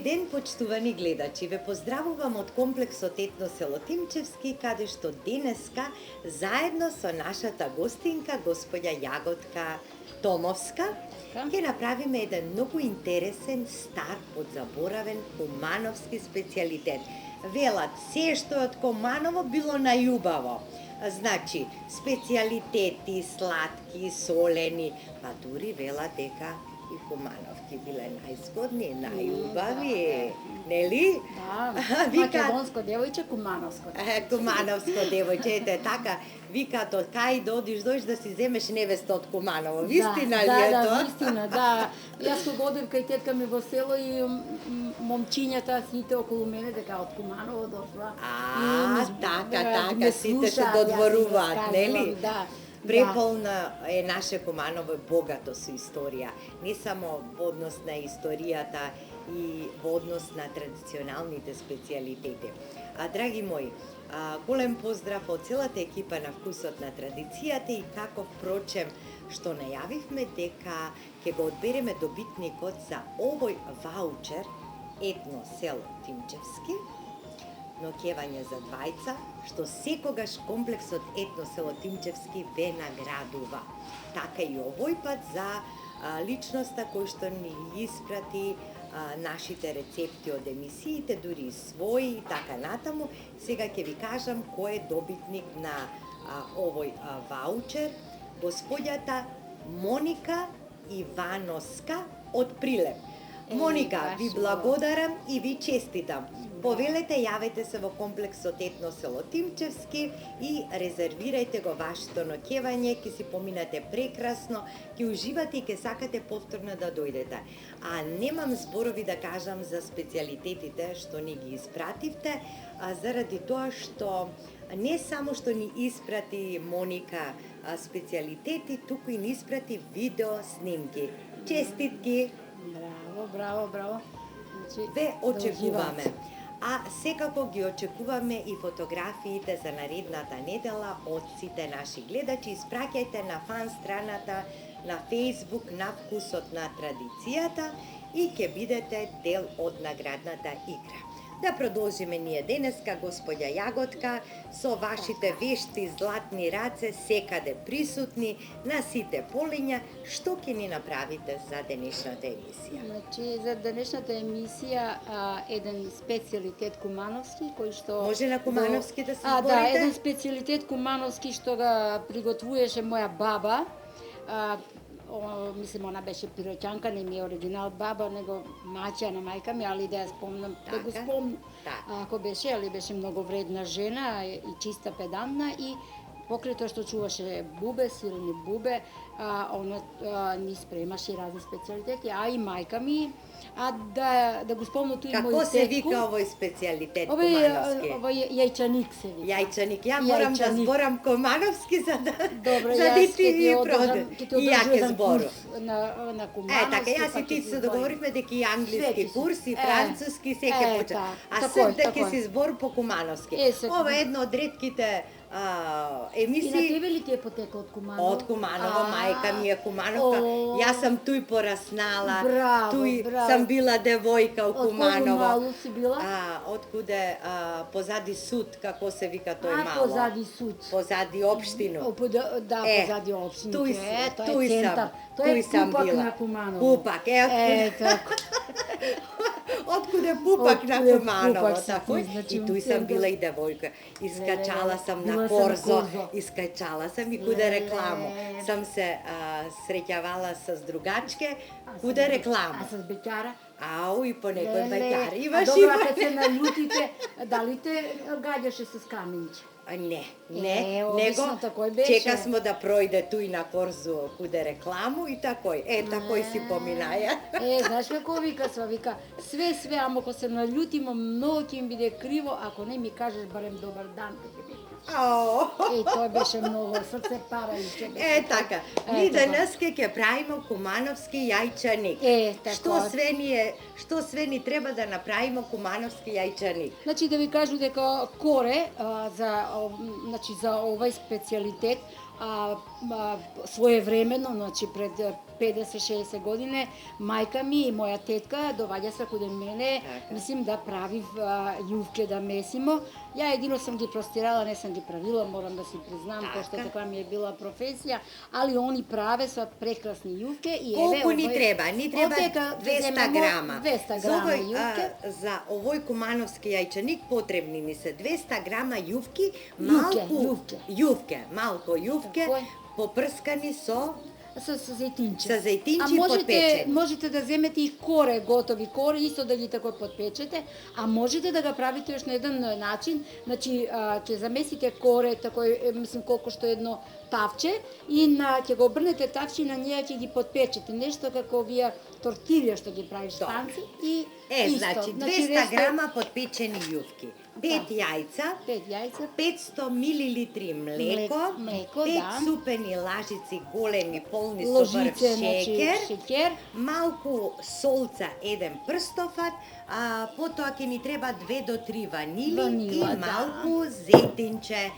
ден, почитувани гледачи. Ве поздравувам од комплексот Етно село Тимчевски, каде што денеска заедно со нашата гостинка, господја Јаготка Томовска, ќе направиме еден многу интересен, стар, подзаборавен кумановски специјалитет. Велат, се што е од Куманово било најубаво. Значи, специјалитети, сладки, солени, па дури велат дека и кумановки биле најзгодни, најубави, нели? Да, македонско девојче, кумановско девојче. Кумановско девојче, ете така, викаат од кај дојдеш да си земеш невеста од Куманово. Вистина ли е тоа? Да, вистина, да. Јас кога одев кај тетка ми во село и момчињата сите околу мене дека од Куманово дошла. Така, сите се додворуваат, нели? Да. Преполна е наше Куманово, богато со историја. Не само во однос на историјата и во однос на традиционалните специјалитети. Драги мои, голем поздрав од целата екипа на Вкусот на традицијата и како впрочем што најавивме дека ќе го одбереме добитникот за овој ваучер Етно село Тимчевски, ноќевање за двајца, што секогаш комплексот Етно село Тимчевски ве наградува. Така и овој пат за личноста кој што ни испрати нашите рецепти од емисиите, дури и своји и така натаму. Сега ќе ви кажам кој е добитник на овој ваучер. Господјата Моника Ивановска од Прилеп. Моника, ви благодарам и ви честитам. Повелете, јавете се во комплексот Етно село Тимчевски и резервирајте го вашето ноќевање, ќе си поминате прекрасно, ќе уживате и ќе сакате повторно да дојдете. Немам зборови да кажам за специјалитетите што ни ги испративте, заради тоа што не само што ни испрати Моника специјалитети, туку и ни испрати видео снимки. Честитки! Браво. Ве очекуваме. Секако ги очекуваме и фотографиите за наредната недела од сите наши гледачи. Испраќајте на фан страната на Facebook на Вкусот на традицијата и ќе бидете дел од наградната игра. Да продолжиме ние денеска, господја Јаготка, со вашите вешти златни раце секаде присутни на сите полиња, што ќе ни направите за денешната емисија? Значи, за денешната емисија еден специјалитет кумановски, кој што... Може на кумановски да се зборите? Да, еден специјалитет кумановски што го приготвуваше моја баба. Мислам, она беше пироќанка, не ми е оригинал баба, него маќа на мајка ми, али да ја спомнам, да го спомнам. Ако беше, али беше многу вредна жена и чиста педантна и покрај тоа што чуваше бубе, сирени бубе, она ни спремаше разни специјалитети, и мајка ми, да го спомнам тој мој тетко. Како се вика овој специјалитет кумановски? Овој јајчаник се вика. Јајчаник, ја морам да зборам кумановски за да ти ми проде. И ја ќе зборам. На кумановски. Така, јас и ти се договоривме дека и англиски курс, и француски, се ќе почне. Сепак ќе си збор по кумановски. Ова е едно од ретките емисии. И на тебе ли ти е потекло од Куманово? Од Куманово, мајка ми е Кумановка. Јас сам туј пораснала. Туј сам била девојка у Куманово. Од малу си била? Откуде позади суд, како се вика тој мало. Позади суд. Позади општину. Да, позади општину. Туј сам Пупак била. На Куманово. Пупак, така. Откуде Пупак на Куманово, тако. И туј сам била и девојка. Искачала сам на корзо, искачала сам и куде рекламу. Сам се среќавала с другачке, куде рекламу. А с беќара? Ау, и по некој беќар имаш. Добро, ако се налутите, дали те гаѓаше с каменче? Не, него чека смо да пројде туј на корзу куде рекламу и такој. Такој си поминаја. Знаеш како вика, све, ама ако се налутимо, многу ќе им биде криво, ако не ми кажеш барем добар дан, ќе биде. Тоа беше многу срце парајче. Така, ни денеска ќе правиме кумановски јајчаник. Што све ни треба да направиме кумановски јајчаник? Значи да ви кажу дека коре за овај специјалитет своевремено, значи пред 50-60 години, мајка ми и моја тетка доваѓа се каде мене, мислим да правив јувке да месимо. Ја едино сам ги простирала, не сам ги правила, морам да си признам, пошто таква ми е била професија, али они праве со прекрасни јувке и еве колку ни треба? Ни треба 200 грама. 200 грама јувке. За овој кумановски јајчаник потребни ни се 200 грама јувки, малку јувке, попрскани со зејтинче. Со зејтинче подпечени. Можете да земете и коре, готови коре, исто да ги тако подпечете, а можете да го правите još на еден начин, значи ќе замесите коре, тако мислим колку што едно тавче и ќе го обрнете тавче и на неја ќе ги подпечете, нешто како овие тортилја што ги правиш станци и значи 200 грама подпечени јувки. 5 јајца, 500 милилитри млеко, 5 супени лажици големи полни со врв шеќер, малку солца, 1 прстофат, потоа ќе ни треба 2 до 3 ванили и малку зејтинче.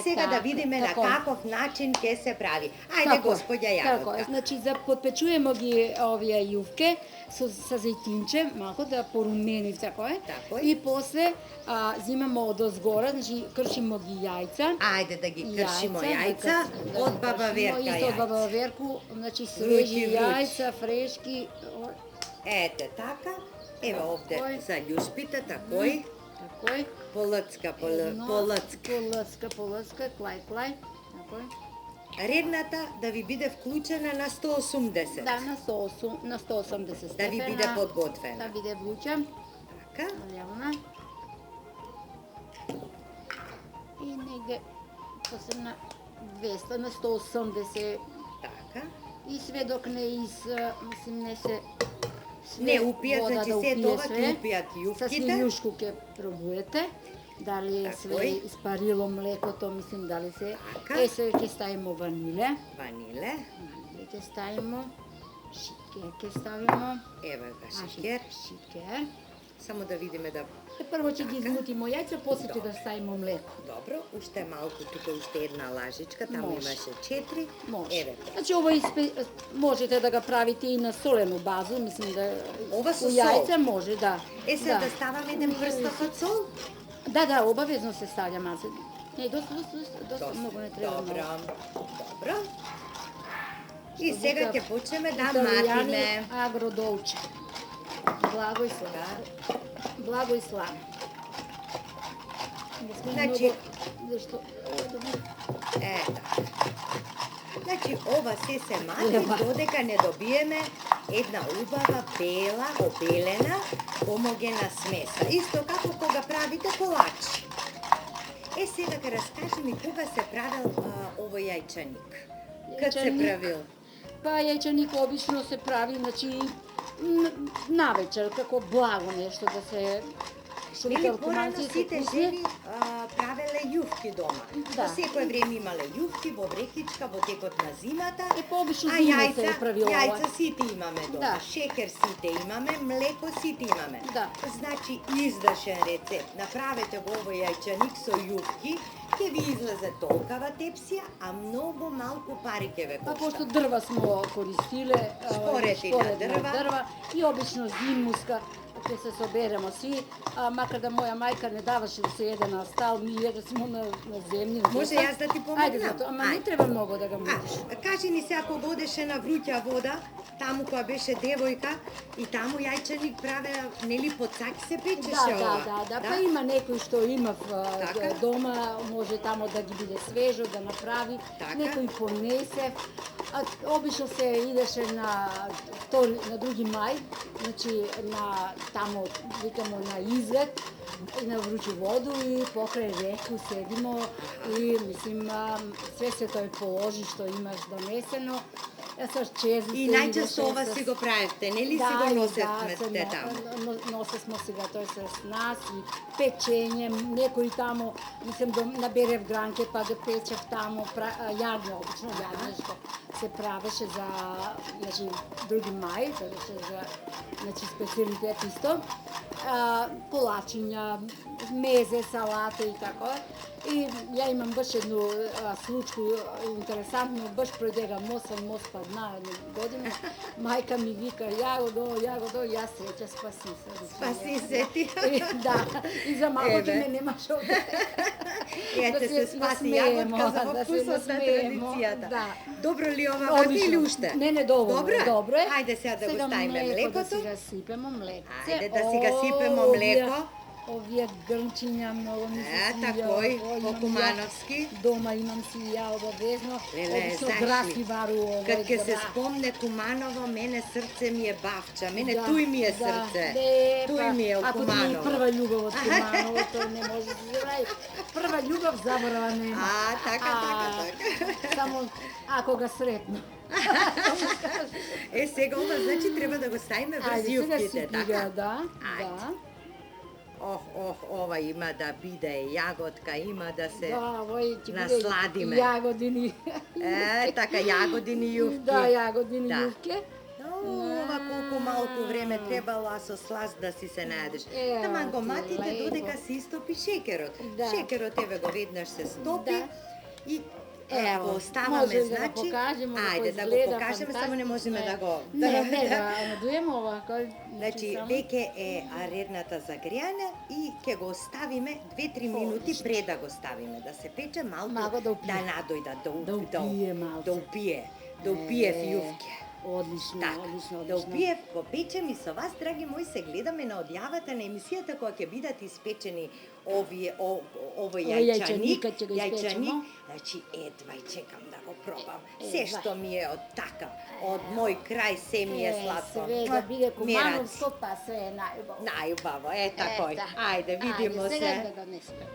Сега да видиме на каков начин ќе се прави. Ајде, господја Јаготка. Значи, заподпечуваме ги овие јувке со зејтинче, малку да порумени како е. И после зимамо одозгора, значи кршимо ги јајца. Ајде да ги кршимо јајца од баба Верка јајца. Исто од баба Верку, значи свежи јајца, фрешки. Ете така. Ево овде за љушпите, такој. Полъцка, клај. Редната да ви биде вклучена на 180. Да, на 180 степена. Да ви биде подготвена. Да биде влучен. Така. И негде после на 200, на 180. Така. И све док не мислим не се не упијат, значи се тоа ќе упијат јувките. Со свилјушку ќе пробуете. Дали е све испарило млекото, мислим дали се. Се ќе ставимо ваниле. Ќе ставимо шикер, ќе ставимо. Ева га шикер. Само да видиме да... Прво ќе ги измутимо јајца, после ќе да ставимо млеко. Добро, уште малку, тука уште една лажичка, таму имаше 4. Може. Значи ова можете да го правите и на солено базу, мислим да... Ова со сол? Јајца може, да. Се да ставам еден прстов од сол? Да, обавезно се ставља мазе. Не, доста многу не треба. Добро. И сега ќе почнеме да матиме. Агродолче. Благо и слано. Значи, значи ова се мати додека не добиеме една убава бела, обелена, хомогена смеса. Исто како кога правите колачи. Сега ќе раскажи ми кога се правил овој јајчаник. Кад се правил? Па јајчаник обично се прави, значи навечер, како благо нешто да се Или порано сите жени правеле јувки дома. Во секое време имале јувки во врекичка во текот на зимата. Обично зима се прави ова. Јајца сите имаме дома, шекер сите имаме, млеко сите имаме. Значи издашен рецепт. Направете го овој јајчаник со јувки, ќе ви излезе толкава тепсија, а многу малку пари ќе ве кошта. Па пошто дрва смо користиле, шпоретина дрва и обично зимуска ќе се соберемо си, макар да моја мајка не даваше да се еде на стал, ми едесмо на земји. Може јас да ти помогнам? Ајде зато, ама не треба многу да го мутиш. Кажи ни се ако водеше на вруќа вода, таму која беше девојка, и таму јајчаник праве, нели под саки се печеше ова? Да, па има некој што имав дома, може таму да ги биде свежо, да направи, некој понесе. Обично се идеше на 2 мај, значи на таму, викамо на излет, и на вручу воду и покрај реку седимо и мислим све се тој положи што имаш донесено. Со чезите и најчесто ова си го правевте, нели си го носевте таму? Носесмо си го тој с нас и печење, некој таму, мислим наберев гранке па да печев таму, јадне, обично јадне што се правеше за, значи, 2 мај, тоа беше за, значи, специјалитет исто. колачиња, мезе, салата и така. И ја имам баш едну случку интересантно, баш пред ега мост па една година, мајка ми вика, Јагодо, јас рече, спаси се. Спаси се ти. Да, и за малкото ме немаше овде. Ете се спаси јаготка за во вкусот на традицијата. Добро ли ова вака или уште? Не, добро е. Ајде сега да го ставиме млекото. Да си го сипемо млеко. Ајде да си го сипемо млеко. Овие грнчиња многу ми се свиѓа. Такој, по кумановски. Дома имам си ја обавезно. Обично граси вару овој. Кад ке се спомне Куманово, мене срце ми е бавча, мене туј ми е срце. Туј ми е у Куманово. Ако ти е прва љубов од Куманово, тој не може да се забрави. Прва љубов заборава нема. Така. Само ако га сретно. Сега ова значи треба да го ставиме врз јуфките, така? Да. Ова има да биде јаготка, има да се насладиме. Јагодини. Така, јагодини јуфки. Да, јагодини јуфки. Ова колку малку време требало со сласт да си се најдеш. Таман го матите додека се истопи шекерот. Шекерот еве го веднаш се стопи и го оставаме, значи, ајде да го покажеме, само не можеме да го... Не, да надуеме овако. Значи, веќе е аредната загреана и ќе го оставиме 2-3 минути пред да го ставиме, да се пече малку, да надојда, да упие фијувке. Одлично. Да упие, попечем и со вас, драги мои, се гледаме на одјавата на емисијата која ќе бидат испечени овој јајчаник, значи едвај чекам да го пробам. Се што ми е од така, од мој крај се ми е сладко. Све да биде кумановско, па све е најубаво. Најубаво, такој. Ајде, видимо се. Сега да донесеме.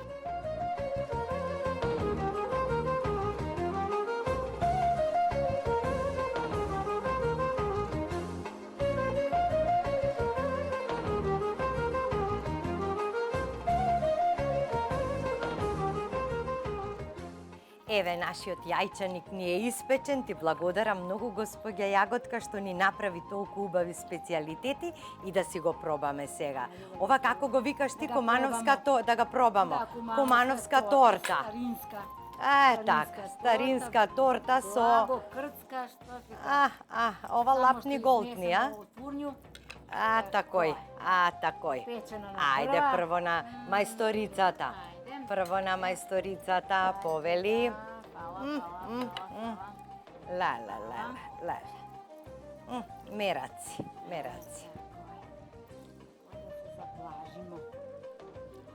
Еве, нашиот јајчаник ни е испечен, ти благодарам многу госпоѓа Јаготка што ни направи толку убави специјалитети и да си го пробаме сега. Ова како го викаш ти, кумановска да го пробамо? Кумановска торта. Така, старинска торта со... Крцка, што ова лапни голтни, Такој. Ајде, прво на мајсторицата. Прво на мајсторицата повели. Мераци.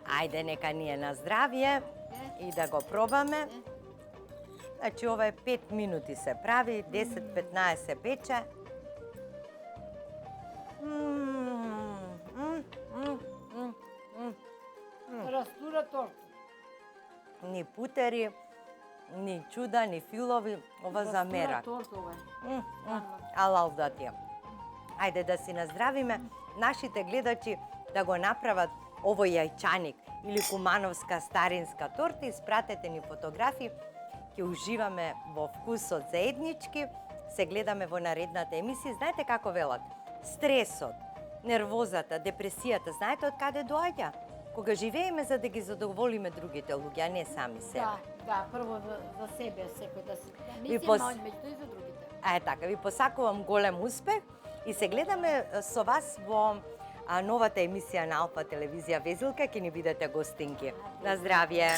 Ајде, нека ни е на здравје и да го пробаме. Значи, ова е 5 минути се прави, 10-15 пече. Растура торта. Ни путери, ни чуда, ни филови, ова за мерак. Алал да ти е. Ајде да си наздравиме нашите гледачи да го направат овој јајчаник или кумановска старинска торта. Испратете ни фотографии, ќе уживаме во вкусот заеднички. Се гледаме во наредната емисија. Знаете како велат? Стресот, нервозата, депресијата, знаете од каде доаѓа? Кога живееме за да ги задоволиме другите луѓе, а не сами себе. Да, прво за себе секој да се мисли, меѓутоа и за другите. Така, ви посакувам голем успех и се гледаме со вас во новата емисија на Алфа телевизија Везилка, ќе ни бидете гостинки. На здравје.